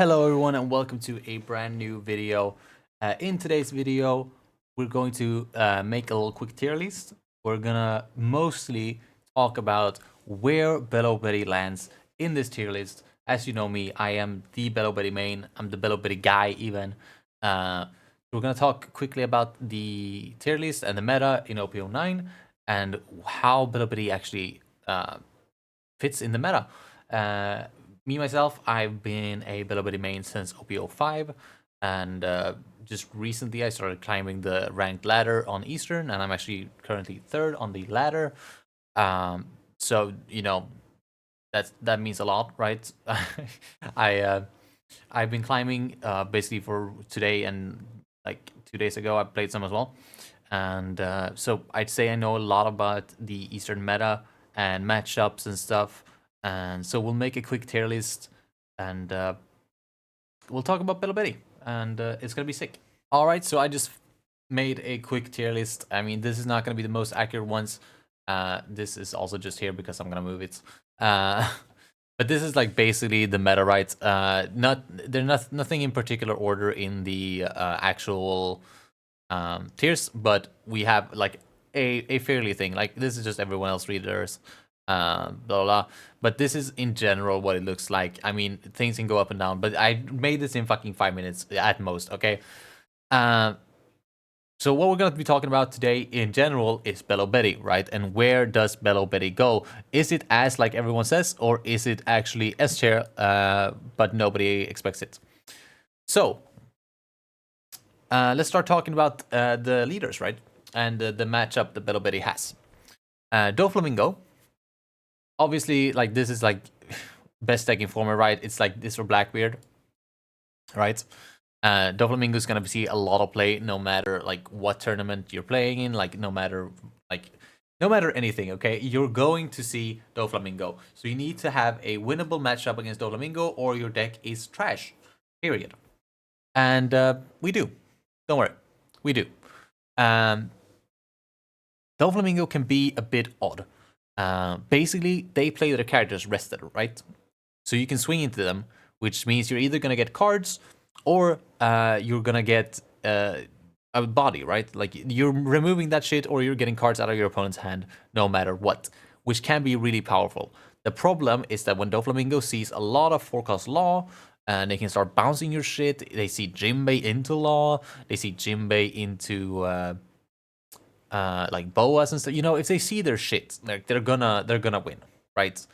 Hello everyone and welcome to a brand new video. In today's video, we're going to make a little quick tier list. We're gonna mostly talk about where Belo Betty lands in this tier list. As you know me, I am the Belo Betty main. I'm the Belo Betty guy even. We're gonna talk quickly about the tier list and the meta in OP-09 and how Belo Betty actually fits in the meta. Me myself, I've been a Belo Betty main since OP-05, and just recently I started climbing the ranked ladder on Eastern, and I'm actually currently third on the ladder. So you know that means a lot, right? I've been climbing basically for today, and like 2 days ago I played some as well, and so I'd say I know a lot about the Eastern meta and matchups and stuff. And so we'll make a quick tier list, and we'll talk about Belo Betty, and it's gonna be sick. All right, so I just made a quick tier list. I mean, this is not gonna be the most accurate ones. This is also just here because I'm gonna move it. But this is like basically the meta, right? Nothing in particular order in the actual tiers, but we have like a fairly thing. Like this is just everyone else readers. Blah, blah, blah. But this is in general what it looks like. I mean, things can go up and down, but I made this in fucking 5 minutes at most, okay? So what we're going to be talking about today in general is Belo Betty, right? And where does Belo Betty go? Is it as like everyone says, or is it actually S tier, but nobody expects it? So let's start talking about the leaders, right? And the matchup that Belo Betty has. Doflamingo, obviously, like this is like best deck informer, right? It's like this for Blackbeard, right? Doflamingo is gonna see a lot of play, no matter like what tournament you're playing in, like no matter anything. Okay, you're going to see Doflamingo, so you need to have a winnable matchup against Doflamingo, or your deck is trash. Period. And we do. Don't worry, we do. Doflamingo can be a bit odd. Basically, they play their characters rested, right? So you can swing into them, which means you're either gonna get cards or you're gonna get a body, right? Like you're removing that shit, or you're getting cards out of your opponent's hand, no matter what, which can be really powerful. The problem is that when Doflamingo sees a lot of forecast law, and they can start bouncing your shit. They see Jimbei into law. They see Jimbei into like boas and stuff. You know, if they see their shit, like they're gonna win, right?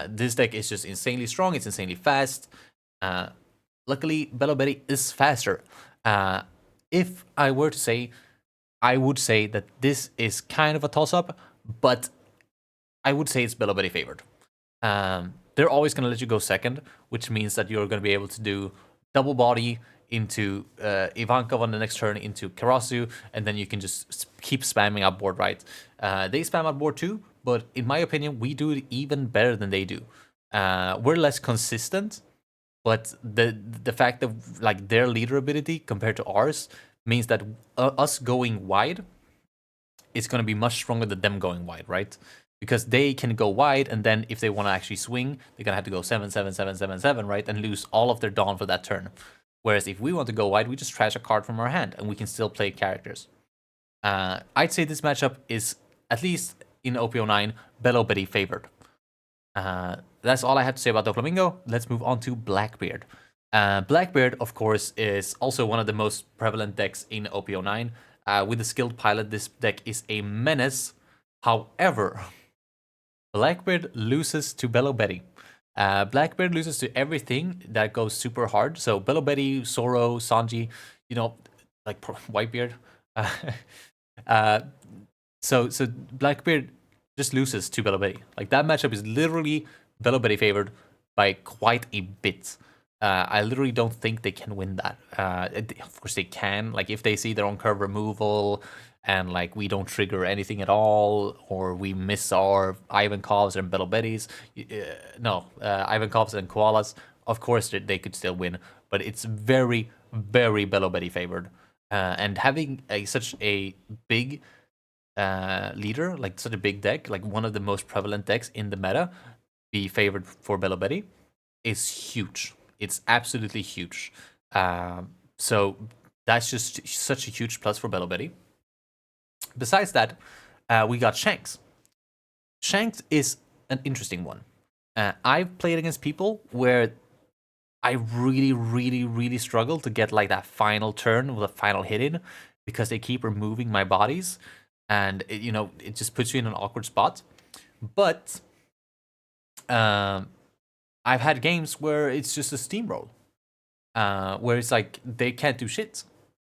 This deck is just insanely strong. It's insanely fast. Luckily, Belo Betty is faster. If I were to say, I would say that this is kind of a toss-up, but I would say it's Belo Betty favored. They're always going to let you go second, which means that you're going to be able to do double body into Ivankov on the next turn into Karasu, and then you can just keep spamming up board, right? They spam up board too, but in my opinion, we do it even better than they do. We're less consistent, but the fact that like their leader ability compared to ours means that us going wide is going to be much stronger than them going wide, right? Because they can go wide, and then if they want to actually swing, they're gonna have to go 7-7-7-7-7, right, and lose all of their Dawn for that turn. Whereas if we want to go wide, we just trash a card from our hand, and we can still play characters. I'd say this matchup is, at least in OP-09, Belo Betty favored. That's all I have to say about Doflamingo. Let's move on to Blackbeard. Blackbeard, of course, is also one of the most prevalent decks in OP-09. With the skilled pilot, this deck is a menace. However, Blackbeard loses to Belo Betty. Blackbeard loses to everything that goes super hard. So Belo Betty, Zoro, Sanji, you know, like Whitebeard. So Blackbeard just loses to Belo Betty. Like that matchup is literally Belo Betty favored by quite a bit. I literally don't think they can win that. Of course they can. Like if they see their own curve removal, and like we don't trigger anything at all, or we miss our Ivankovs and Belo Bettys. Ivankovs and Koalas, of course they could still win, but it's very, very Belo Betty favored. And having such a big leader, like such a big deck, like one of the most prevalent decks in the meta, be favored for Belo Betty is huge. It's absolutely huge. So that's just such a huge plus for Belo Betty. Besides that, we got Shanks. Shanks is an interesting one. I've played against people where I really, really, really struggle to get like that final turn with a final hit in because they keep removing my bodies, and it just puts you in an awkward spot. But I've had games where it's just a steamroll, where it's like they can't do shit.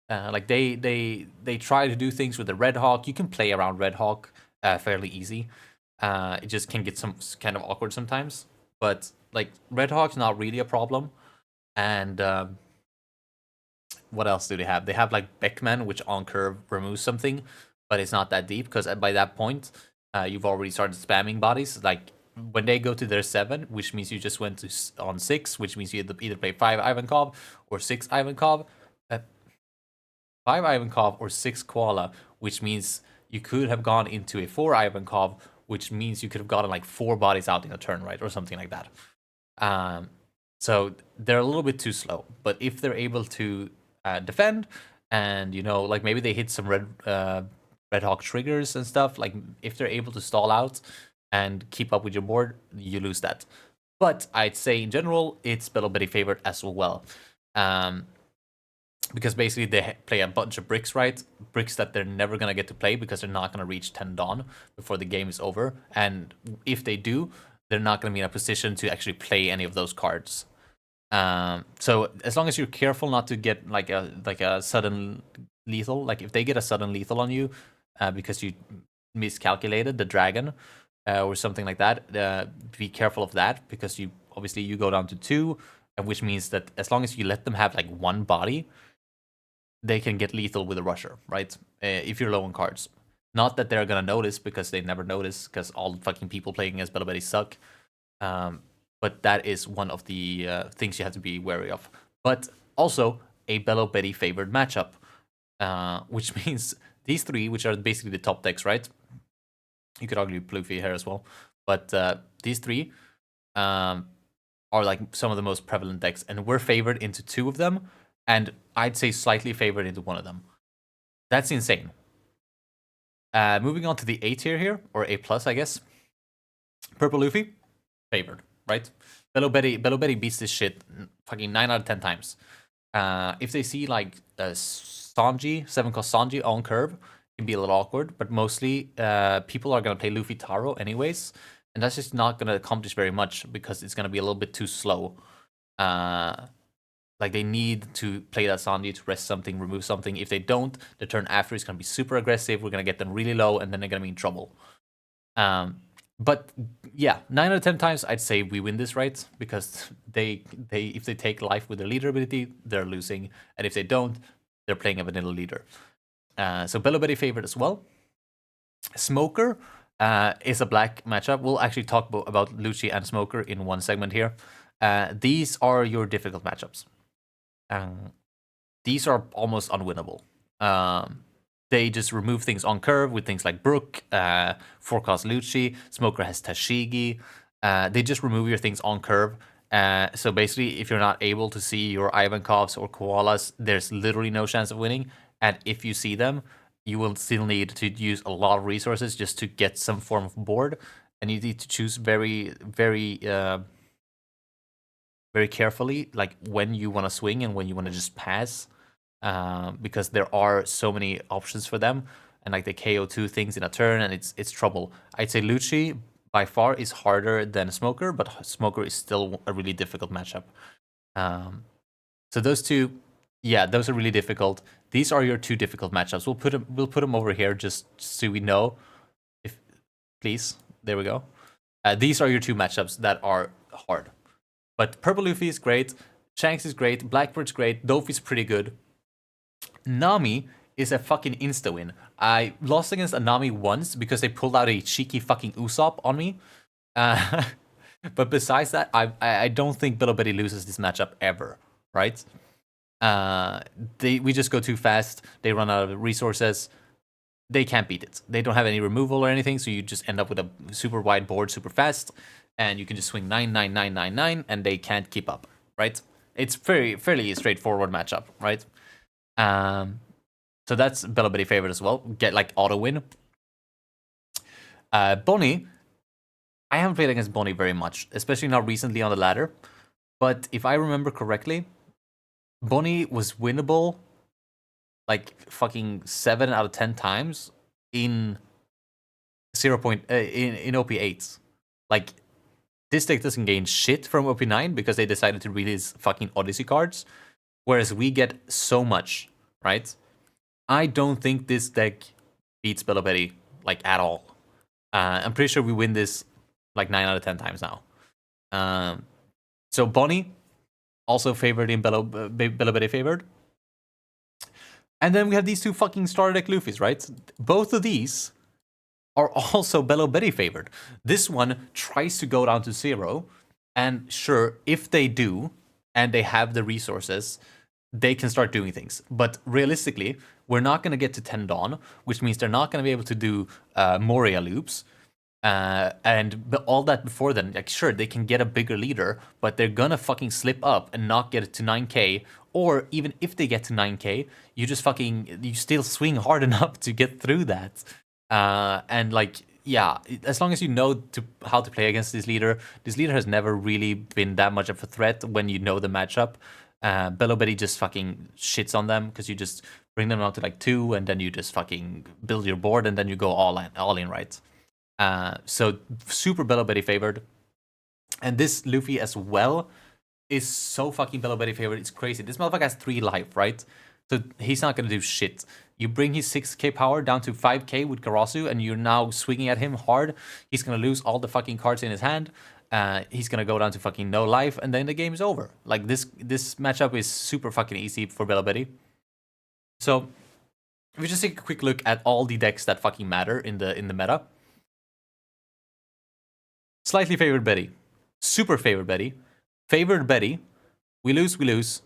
Like they try to do things with the Red Hawk. You can play around Red Hawk fairly easy. It just can get some kind of awkward sometimes. But like Red Hawk's not really a problem. And what else do they have? They have like Beckman, which on curve removes something, but it's not that deep because by that point, you've already started spamming bodies. Like when they go to their 7, which means you just went to on 6, which means you either play 5 Ivankov or 6 Ivankov. 5 Ivankov or 6 Koala, which means you could have gone into a 4 Ivankov, which means you could have gotten like 4 bodies out in a turn, right? Or something like that. So they're a little bit too slow. But if they're able to defend and, like maybe they hit some Red Hawk triggers and stuff, like if they're able to stall out and keep up with your board, you lose that. But I'd say in general, it's Belo Betty favorite as well. Because basically they play a bunch of bricks, right? Bricks that they're never going to get to play because they're not going to reach 10 Dawn before the game is over. And if they do, they're not going to be in a position to actually play any of those cards. So as long as you're careful not to get like a sudden lethal, like if they get a sudden lethal on you because you miscalculated the dragon or something like that, be careful of that because you go down to 2, which means that as long as you let them have like 1 body, they can get lethal with a rusher, right? If you're low on cards. Not that they're gonna notice because they never notice because all the fucking people playing as Belo Betty suck. But that is one of the things you have to be wary of. But also a Belo Betty favored matchup, which means these 3, which are basically the top decks, right? You could argue Pluffy here as well, but these 3 are like some of the most prevalent decks, and we're favored into 2 of them. And I'd say slightly favored into 1 of them. That's insane. Moving on to the A tier here, or A+, I guess. Purple Luffy, favored, right? Belo Betty beats this shit fucking 9 out of 10 times. If they see like Sanji, 7-cost Sanji on curve, it can be a little awkward, but mostly people are going to play Luffy Taro anyways, and that's just not going to accomplish very much because it's going to be a little bit too slow. Like they need to play that Sanji to rest something, remove something. If they don't, the turn after is going to be super aggressive. We're going to get them really low, and then they're going to be in trouble. But yeah, 9 out of 10 times, I'd say we win this, right? Because if they take life with their leader ability, they're losing. And if they don't, they're playing a vanilla leader. So Belo Betty favorite as well. Smoker is a black matchup. We'll actually talk about Lucci and Smoker in one segment here. These are your difficult matchups. These are almost unwinnable. They just remove things on curve with things like Brook, 4-cost Lucci, Smoker has Tashigi. They just remove your things on curve. So basically, if you're not able to see your Ivankovs or Koalas, there's literally no chance of winning. And if you see them, you will still need to use a lot of resources just to get some form of board. And you need to choose very, very very carefully, like when you want to swing and when you want to just pass, because there are so many options for them, and like they KO 2 things in a turn, and it's trouble. I'd say Lucci by far is harder than Smoker, but Smoker is still a really difficult matchup. So those 2, yeah, those are really difficult. These are your 2 difficult matchups. We'll put them over here just so we know. If please, there we go. These are your 2 matchups that are hard. But Purple Luffy is great, Shanks is great, Blackbird's great, Dofi's pretty good. Nami is a fucking insta-win. I lost against a Nami once because they pulled out a cheeky fucking Usopp on me. But besides that, I don't think Belo Betty loses this matchup ever, right? We just go too fast, they run out of resources, they can't beat it. They don't have any removal or anything, so you just end up with a super wide board super fast. And you can just swing 9, 9, 9, 9, 9, and they can't keep up, right? It's fairly straightforward matchup, right? So that's Belo Betty favorite as well. Get like auto win. Bonnie, I haven't played against Bonnie very much, especially not recently on the ladder. But if I remember correctly, Bonnie was winnable like fucking 7 out of 10 times in in OP-8s. Like, this deck doesn't gain shit from OP-9 because they decided to release fucking Odyssey cards, whereas we get so much, right? I don't think this deck beats Belo Betty, like, at all. I'm pretty sure we win this like 9 out of 10 times now. So Bonnie, also favored in Belo Betty favored. And then we have these two fucking starter deck Luffys, right? Both of these are also Belo Betty favored. This one tries to go down to 0, and sure, if they do, and they have the resources, they can start doing things. But realistically, we're not going to get to 10 Dawn, which means they're not going to be able to do Moria loops. And all that before then, like, sure, they can get a bigger leader, but they're gonna fucking slip up and not get it to 9k. Or even if they get to 9k, you still swing hard enough to get through that. And like, yeah, as long as you know how to play against this leader has never really been that much of a threat when you know the matchup. Belo Betty just fucking shits on them because you just bring them out to like 2, and then you just fucking build your board, and then you go all in, right? So super Belo Betty favored. And this Luffy as well is so fucking Belo Betty favored. It's crazy. This motherfucker has 3 life, right? So he's not going to do shit. You bring his 6k power down to 5k with Karasu, and you're now swinging at him hard. He's going to lose all the fucking cards in his hand. He's going to go down to fucking no life, and then the game is over. Like, this matchup is super fucking easy for Belo Betty. So if we just take a quick look at all the decks that fucking matter in the meta. Slightly favored Betty. Super favored Betty. Favored Betty. We lose.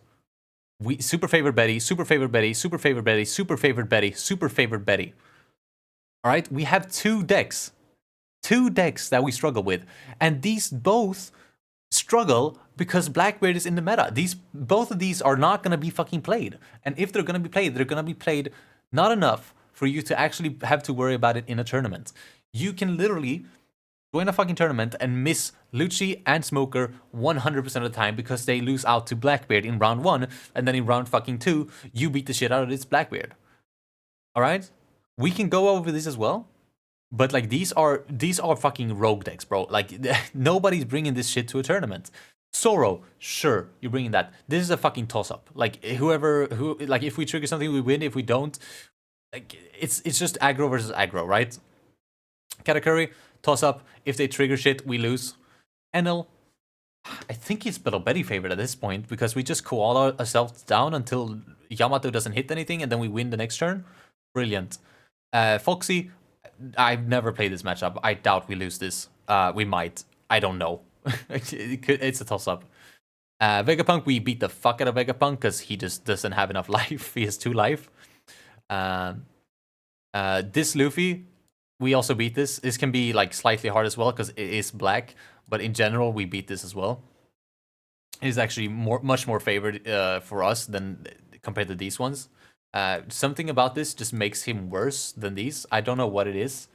Super favored Betty. Super favored Betty. Super favored Betty. Super favored Betty. Super favored Betty. Alright, we have 2 decks. 2 decks that we struggle with. And these both struggle because Blackbeard is in the meta. Both of these are not going to be fucking played. And if they're going to be played, they're going to be played not enough for you to actually have to worry about it in a tournament. You can literally join a fucking tournament and miss Lucci and Smoker 100% of the time because they lose out to Blackbeard in round 1, and then in round fucking 2, you beat the shit out of this Blackbeard. Alright? We can go over this as well, but like, these are fucking rogue decks, bro. Like, nobody's bringing this shit to a tournament. Sorrow, sure, you're bringing that. This is a fucking toss-up. Like, like, if we trigger something, we win. If we don't, like, it's just aggro versus aggro, right? Katakuri, toss-up. If they trigger shit, we lose. Enel, I think he's Belo Betty favorite at this point because we just koala ourselves down until Yamato doesn't hit anything, and then we win the next turn. Brilliant. Foxy, I've never played this matchup. I doubt we lose this. We might. I don't know. It's a toss-up. Vegapunk, we beat the fuck out of Vegapunk because he just doesn't have enough life. He has 2 life. This Luffy, we also beat this. This can be like slightly hard as well because it is black, but in general, we beat this as well. It is actually much more favored for us than compared to these ones. Something about this just makes him worse than these. I don't know what it is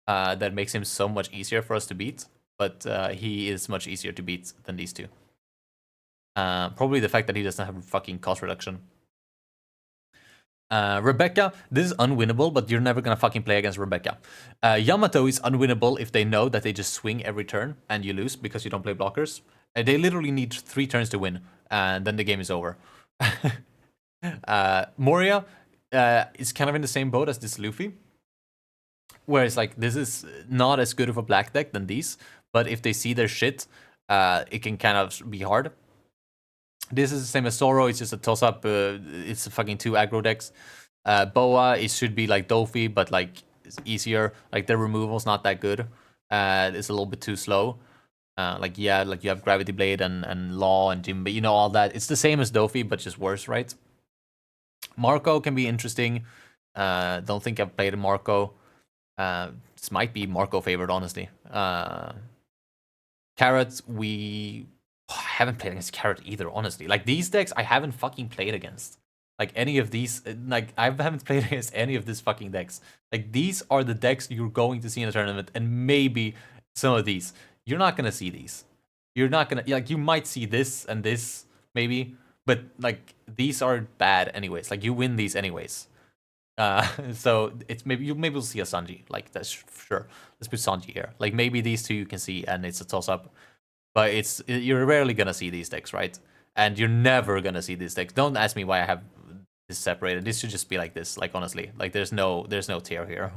that makes him so much easier for us to beat, but he is much easier to beat than these 2. Probably the fact that he doesn't have fucking cost reduction. Rebecca, this is unwinnable, but you're never gonna fucking play against Rebecca. Yamato is unwinnable if they know that they just swing every turn and you lose because you don't play blockers. They literally need 3 turns to win, and then the game is over. Moria is kind of in the same boat as this Luffy, whereas like, this is not as good of a black deck than these, but if they see their shit, it can kind of be hard. This is the same as Zoro. It's just a toss-up. It's fucking 2 aggro decks. Boa, it should be like Dofi, but like, it's easier. Like, their removal's not that good. It's a little bit too slow. Like, yeah, like you have Gravity Blade and Law and Jimbe, you know, all that. It's the same as Dofi, but just worse, right? Marco can be interesting. Don't think I've played Marco. This might be Marco favored, honestly. Carrots, we I haven't played against Carrot either, honestly. Like, these decks I haven't fucking played against. Like, any of these, like, I haven't played against any of these fucking decks. Like, these are the decks you're going to see in a tournament, and maybe some of these. You're not gonna see these. You're not gonna, like, you might see this and this, maybe, but, like, these are bad anyways. Like, you win these anyways. So it's maybe you'll see a Sanji, like, that's sure. Let's put Sanji here. Like, maybe these two you can see, and it's a toss-up. But you're rarely gonna see these decks, right? And you're never gonna see these decks. Don't ask me why I have this separated. This should just be like this. Like, honestly, like, there's no tier here.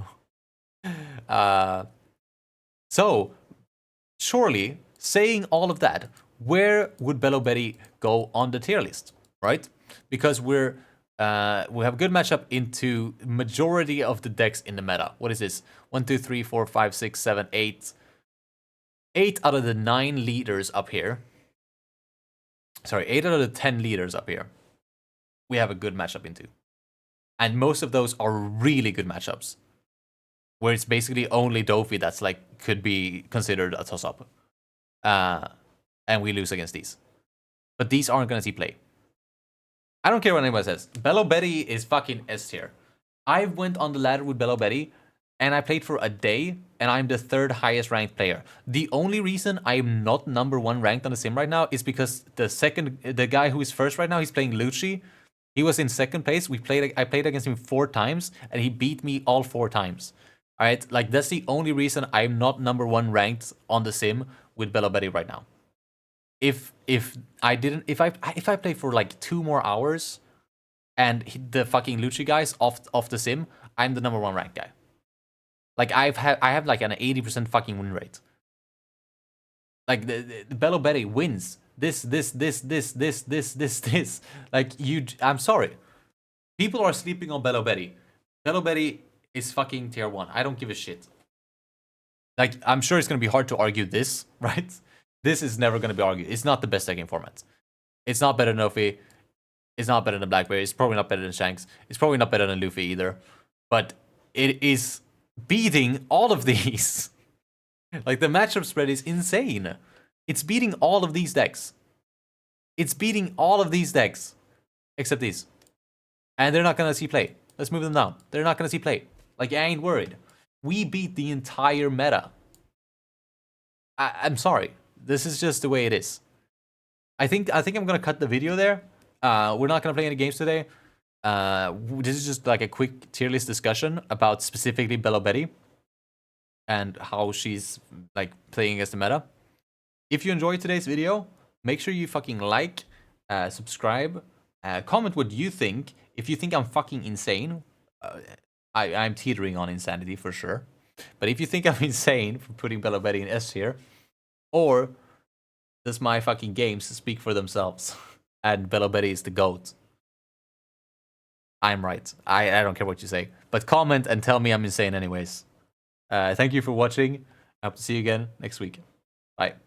So surely, saying all of that, where would Belo Betty go on the tier list, right? Because we have a good matchup into majority of the decks in the meta. What is this? 1, 2, 3, 4, 5, 6, 7, 8. 8 out of the 9 leaders up here. Sorry, 8 out of the 10 leaders up here. We have a good matchup into. And most of those are really good matchups. Where it's basically only Dofi that's, like, could be considered a toss-up. And we lose against these. But these aren't going to see play. I don't care what anybody says. Belo Betty is fucking S tier. I went on the ladder with Belo Betty, and I played for a day, and I'm the 3rd highest ranked player. The only reason I'm not number 1 ranked on the sim right now is because the guy who is first right now, he's playing Lucci. He was in 2nd place. I played against him 4 times, and he beat me all 4 times. All right, like, that's the only reason I'm not number 1 ranked on the sim with Belo Betty right now. If I play for like 2 more hours, and the fucking Lucci guys off the sim, I'm the number 1 ranked guy. Like, I have like an 80% fucking win rate. Like, the Belo Betty wins this. Like, I'm sorry. People are sleeping on Belo Betty. Belo Betty is fucking tier 1. I don't give a shit. Like, I'm sure it's gonna be hard to argue this, right? This is never gonna be argued. It's not the best decking format. It's not better than Nofi. It's not better than Blackberry. It's probably not better than Shanks. It's probably not better than Luffy either. But it is beating all of these. Like, the matchup spread is insane. It's beating all of these decks. It's beating all of these decks. Except these. And they're not gonna see play. Let's move them down. They're not gonna see play. Like, I ain't worried. We beat the entire meta. I'm sorry. This is just the way it is. I think I'm gonna cut the video there. We're not gonna play any games today. This is just like a quick tier list discussion about specifically Belo Betty and how she's, like, playing against the meta. If you enjoyed today's video, make sure you fucking like, subscribe, comment what you think. If you think I'm fucking insane, I'm teetering on insanity for sure. But if you think I'm insane for putting Belo Betty in S tier, or does my fucking games speak for themselves and Belo Betty is the GOAT, I'm right. I don't care what you say. But comment and tell me I'm insane anyways. Thank you for watching. I hope to see you again next week. Bye.